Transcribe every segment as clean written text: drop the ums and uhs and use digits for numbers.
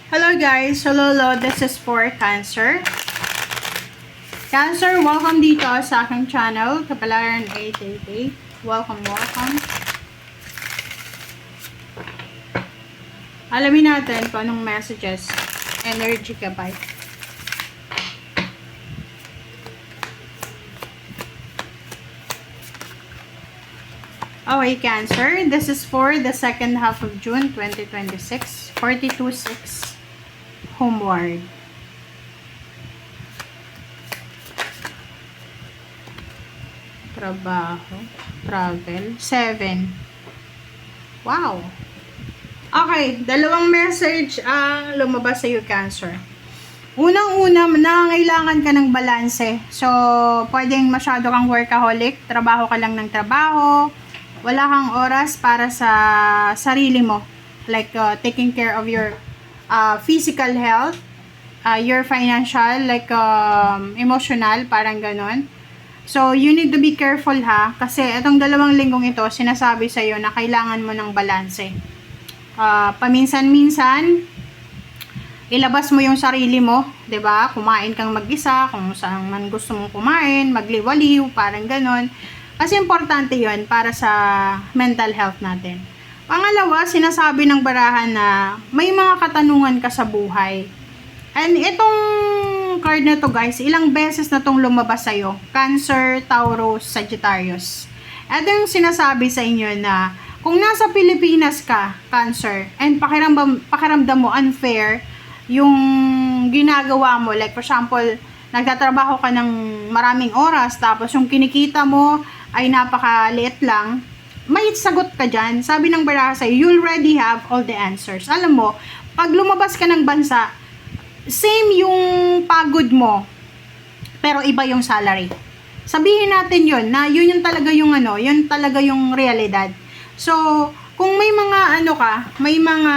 Hello guys, hello, this is for Cancer. Cancer, welcome dito sa aking channel, Kapalaran 888. Welcome. Alamin natin kung anong messages, energy ka ba. Okay, Cancer, this is for the second half of June 2026, 42-6, homeward. Trabaho, travel, 7. Wow! Okay, dalawang message ang lumabas sa iyo, Cancer. Unang-una, nangangailangan ka ng balanse. So, pwedeng masyado kang workaholic, trabaho ka lang ng trabaho, wala kang oras para sa sarili mo. Like, taking care of your physical health, your financial, like, emotional, parang ganon. So, you need to be careful ha, kasi itong 2 linggong ito, sinasabi sa'yo na kailangan mo ng balanse. Paminsan-minsan, ilabas mo yung sarili mo, 'di ba? Kumain kang mag-isa, kung saan man gusto mong kumain, magliwaliw, parang ganon. Kasi importante 'yon para sa mental health natin. Pangalawa, sinasabi ng barahan na may mga katanungan ka sa buhay. And itong card na to, guys, ilang beses na tong lumabas sa'yo. Cancer, Taurus, Sagittarius. Ito yung sinasabi sa inyo na kung nasa Pilipinas ka, Cancer, and pakiramdam mo unfair yung ginagawa mo, like for example, nagtatrabaho ka ng maraming oras, tapos yung kinikita mo ay napakaliit lang, may sagot ka dyan. Sabi ng baraha sa'yo, you already have all the answers. Alam mo, pag lumabas ka ng bansa, same yung pagod mo, pero iba yung salary. Sabihin natin yun, na yun yung talaga yung yun talaga yung realidad. So, kung may mga may mga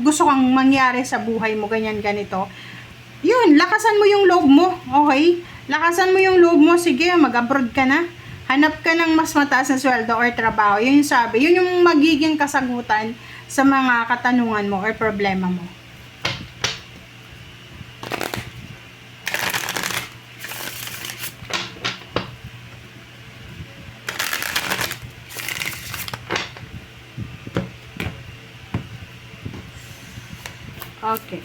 gusto kang mangyari sa buhay mo, ganito, yun, lakasan mo yung loob mo, okay? Lakasan mo yung loob mo, sige, mag-abroad ka na, hanap ka ng mas mataas na sweldo or trabaho, yun yung sabi, yun yung magiging kasagutan sa mga katanungan mo or problema mo. Okay.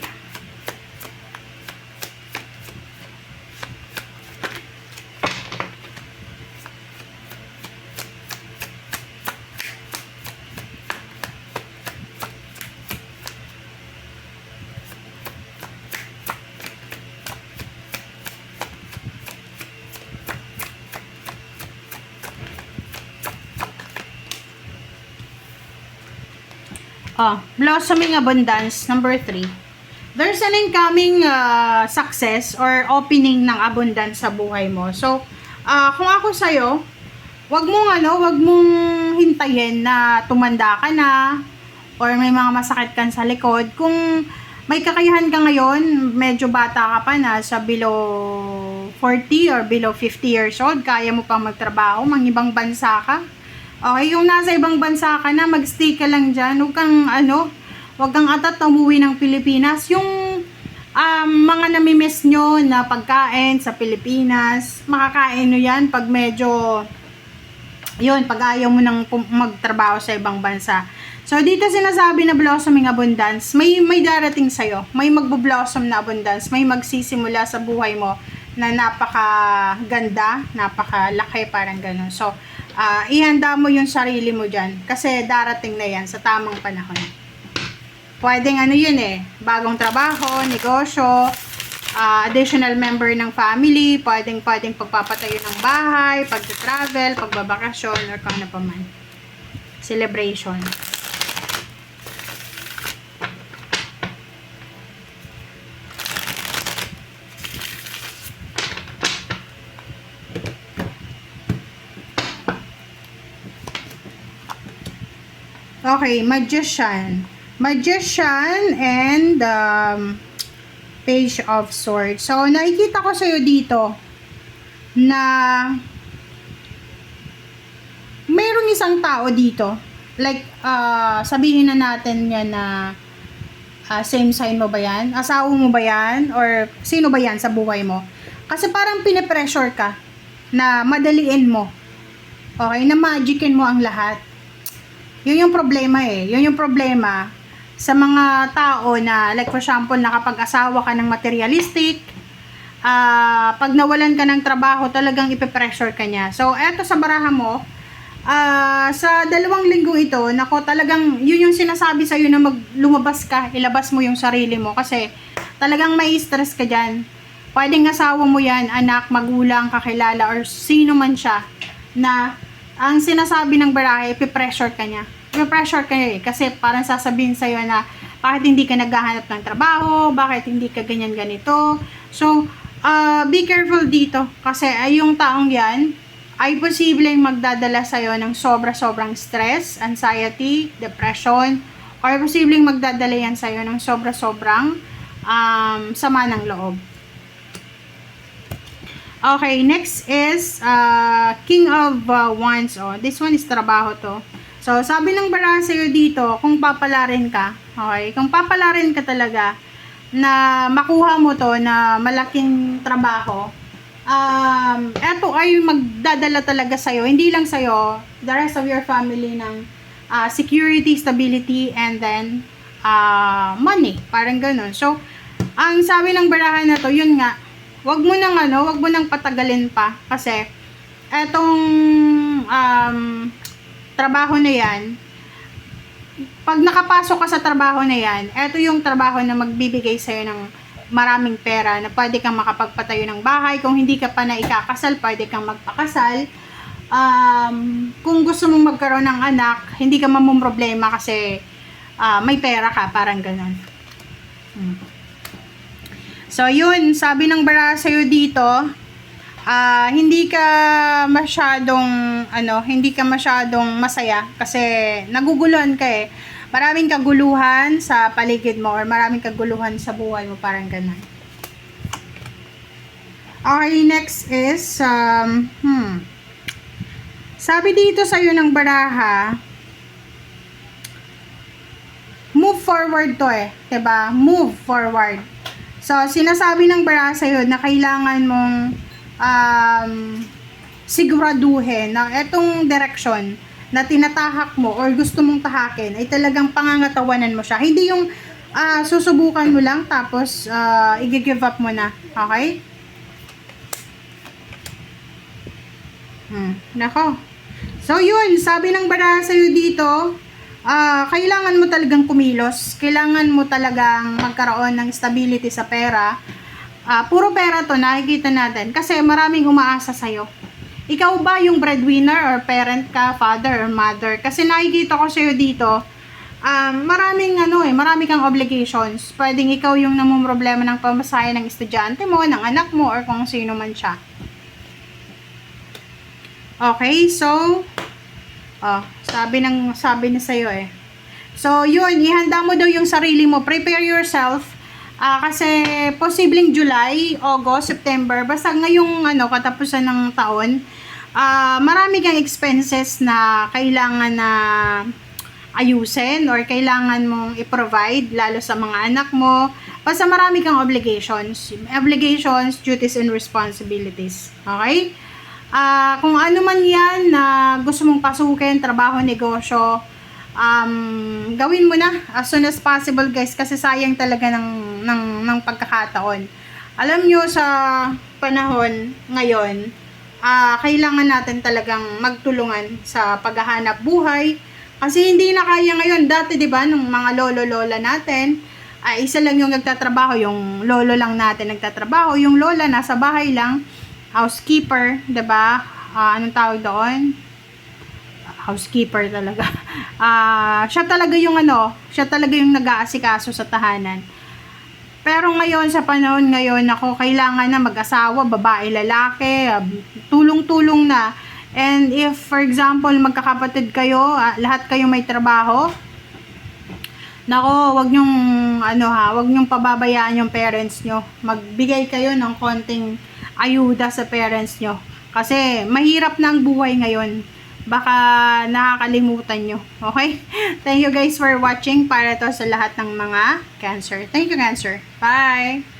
Blossoming abundance, number 3. There's an incoming success or opening ng abundance sa buhay mo. So, kung ako sa'yo, wag mong hintayin na tumanda ka na or may mga masakit kan sa likod. Kung may kakayahan ka ngayon, medyo bata ka pa na sa below 40 or below 50 years old, kaya mo pang magtrabaho, ibang bansa ka. Okay, yung nasa ibang bansa ka na, magstay ka lang dyan. Huwag kang atat na umuwi ng Pilipinas. Yung mga namimiss nyo na pagkain sa Pilipinas, makakain nyo yan pag medyo, pag ayaw mo nang magtrabaho sa ibang bansa. So, dito sinasabi na blossoming abundance, may darating sa'yo. May magbo-blossom na abundance. May magsisimula sa buhay mo na napakaganda, napakalaki, parang ganun. So, ihanda mo yung sarili mo dyan kasi darating na yan sa tamang panahon. Pwedeng bagong trabaho, negosyo, additional member ng family, pwedeng pagpapatayo ng bahay, pag-travel, pagbabakasyon, or kung ano pa man. Celebration. Okay, Magician and Page of Swords. So, nakikita ko sa'yo dito na mayroong isang tao dito. Like, sabihin na natin yan na Same sign mo ba yan? Asawa mo ba yan? Or sino ba yan sa buhay mo? Kasi parang pinipressure ka na madaliin mo. Okay? Na magicin mo ang lahat. Yun yung problema eh. Yun yung problema sa mga tao na, like for example, nakapag-asawa ka ng materialistic, pag nawalan ka ng trabaho, talagang ipipressure ka niya. So, eto sa baraha mo, sa 2 linggong ito, nako talagang yun yung sinasabi sa'yo na lumabas ka, ilabas mo yung sarili mo kasi talagang may stress ka dyan. Pwedeng asawa mo yan, anak, magulang, kakilala, or sino man siya na ang sinasabi ng barahe, ipipressure ka niya. Ipipressure ka niya eh, kasi parang sasabihin sa'yo na bakit hindi ka naghahanap ng trabaho, bakit hindi ka ganyan ganito. So, be careful dito kasi yung taong yan ay posibleng magdadala sa'yo ng sobra-sobrang stress, anxiety, depression, or posibleng magdadala yan sa'yo ng sobra-sobrang sama ng loob. Okay, next is King of Wands. Oh, this one is trabaho to. So, sabi ng baraha sa'yo dito, kung papalarin ka, okay, kung papalarin ka talaga na makuha mo to na malaking trabaho, eto ay magdadala talaga sa'yo, hindi lang sa'yo, the rest of your family ng security, stability, and then money, parang ganun. So, ang sabi ng baraha na to, yun nga, wag mo nang patagalin pa kasi etong trabaho na yan, pag nakapasok ka sa trabaho na yan, eto yung trabaho na magbibigay sa'yo ng maraming pera na pwede kang makapagpatayo ng bahay. Kung hindi ka pa na ikakasal, pwede kang magpakasal. Kung gusto mong magkaroon ng anak, hindi ka mamumroblema kasi may pera ka, parang ganun. So, yun, sabi ng baraha sa'yo dito, hindi ka masyadong masaya kasi naguguluhan ka eh. Maraming kaguluhan sa paligid mo or maraming kaguluhan sa buhay mo, parang ganun. Okay, next is, sabi dito sa'yo ng baraha, move forward to eh, diba? Move forward. So, sinasabi ng baraha sa'yo na kailangan mong siguraduhin na etong direction na tinatahak mo or gusto mong tahakin ay talagang pangangatawanan mo siya. Hindi yung susubukan mo lang tapos i-give up mo na. Okay? Nako. So, yun. Sabi ng baraha sa'yo dito, kailangan mo talagang kumilos. Kailangan mo talagang magkaroon ng stability sa pera. Puro pera to, nakikita natin. Kasi maraming umaasa sa'yo. Ikaw ba yung breadwinner or parent ka, father or mother? Kasi nakikita ko sa'yo dito, marami kang obligations. Pwedeng ikaw yung namumroblema ng pamasahe ng estudyante mo, ng anak mo, or kung sino man siya. Okay, so, sabi na sa'yo eh. So, yun, ihanda mo daw yung sarili mo. Prepare yourself. Kasi posibleng July, August, September, basta ngayong katapusan ng taon, marami kang expenses na kailangan na ayusin or kailangan mong i-provide lalo sa mga anak mo. Basta marami kang obligations, duties, and responsibilities. Okay? Kung ano man yan na gusto mong pasukin, trabaho, negosyo, gawin mo na as soon as possible, guys, kasi sayang talaga ng pagkakataon. Alam nyo, sa panahon ngayon, kailangan natin talagang magtulungan sa paghahanap buhay kasi hindi na kaya ngayon. Dati, di ba, nung mga lolo-lola natin, isa lang yung nagtatrabaho, yung lolo lang natin nagtatrabaho, yung lola nasa bahay lang, housekeeper, di ba? Anong tawag doon? Housekeeper talaga. Siya talaga yung nag-aasikaso sa tahanan. Pero ngayon, sa panahon ngayon, kailangan na mag-asawa, babae, lalaki, tulong-tulong na. And if, for example, magkakapatid kayo, lahat kayo may trabaho, wag nyong pababayaan yung parents nyo. Magbigay kayo ng konting ayuda sa parents nyo. Kasi mahirap na ang buhay ngayon. baka nakakalimutan nyo. Okay? Thank you guys for watching para to sa lahat ng mga Cancer. Thank you, Cancer. Bye!